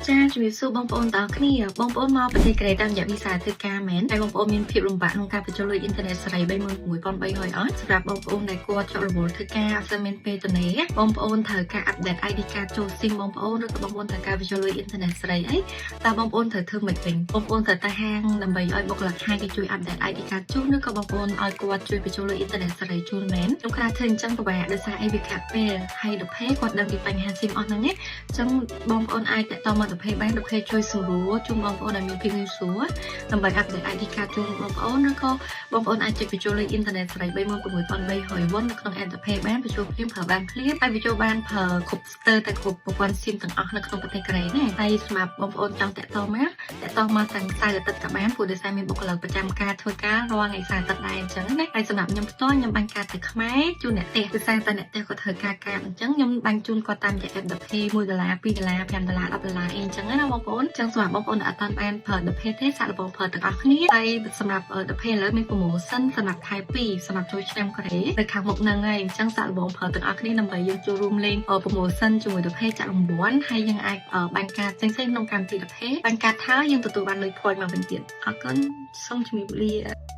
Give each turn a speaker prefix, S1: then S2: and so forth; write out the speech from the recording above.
S1: ចាជំរាបសួរបងប្អូនទាំងអស់គ្នាបងប្អូនមកប្រទេសកូរ៉េតាមរយៈវីសាធ្វើការមែនហើយបងប្អូនមានភាពលំបាកក្នុងការបញ្ចូលលុយអ៊ីនធឺណិតសេរី36300អស់សម្រាប់បងប្អូនដែលគាត់ជាប់រវល់ធ្វើការអត់ស្មានពេលទៅនេះបងប្អូនត្រូវការអាប់ដេត ID កាតចូល SIM បងប្អូនឬក៏បងប្អូនត្រូវការបញ្ចូលលុយអ៊ីនធឺណិតសេរីអីតើបងប្អូនត្រូវធ្វើម៉េចវិញបងប្អូនត្រូវទៅហាងដើម្បីឲ្យបុគ្គលិកហាងគេជួយអាប់ដេត ID កាតជូនឬក៏បងប្អូនឲ្យគាត់ជួយបញ្ចូលលុយអ៊ីនធឺណិតសេរីជូនមែនខ្ញុំខ្លះធ្វើអញ្ចឹងពិបាកដោយសារអីវាខាត់ពេលហើយដល់ពេលគាត់ដឹងពីបញ្ហា SIM អស់ហ្នឹងណាអញ្ចឹងបងប្អូនអាចតាក់ទងមកដល់ពេលបានដល់ពេលជួយសម្រួលជូនបងប្អូនឲ្យមានភាពងាយស្រួលដើម្បីអាប់ដេត ID កាតជូនបងប្អូនឬក៏បងប្អូនអាចចុចបញ្ចូលលេខអ៊ីនធឺណិតសេរី36300វ៉ុននៅក្នុង App ដល់ពេលបានបញ្ចូលភ្លាមប្រើបានភ្លាមហើយបញ្ចូលបានគ្រប់ស្ទើរតែគ្រប់ប្រព័ន្ធ SIM ទាំងអស់នៅក្នុងប្រទេសកូរ៉េណាហើយសម្រាប់បងប្អូនចង់តាក់ទងមកទាំងខ្សែអាទិត្យក៏បានព្រោះដោយសារមានបុគ្គលិកប្រចាំការធ្វើការរាល់ថ្ងៃខ្សែអាទិត្យដែរអញ្ចឹងណាហើយសម្រាប់ខ្ញុំផ្ទាល់ខ្ញុំបាញ់កាតទៅខ្មែរជូនអ្នកផ្ទះដោយសារតែអ្នកផ្ទះគាត់ធ្វើការអញ្ចឹងខ្ញុំបាញ់ជូនគាត់តាមរយៈ App ដល់ពេល$1 $2 $5 $10 អីអញ្ចឹងណាបងប្អូនអញ្ចឹងសម្រាប់បងប្អូនដែលអត់បានប្រើ The Pay ទេសាកល្បងប្រើទាំងអស់គ្នាហើយសម្រាប់ The Pay ឥឡូវមាន promotion សម្រាប់ខែ2សម្រាប់ចូលឆ្នាំកូរ៉េនៅខាងមុខហ្នឹងហើយអញ្ចឹងសាកល្បងប្រើទាំងអស់គ្នាដើម្បីយើងចូលរួមលេង promotion ជាមួយ The Pay ចាក់រង្វាន់ហើយយើងអាចបាញ់កាតផ្សេងៗក្នុងកម្មវិធី The Pay បាញ់កាតហើយយើងទទួលបានលុយ point មកវិញទៀតអរគុណសូមជម្រាបលា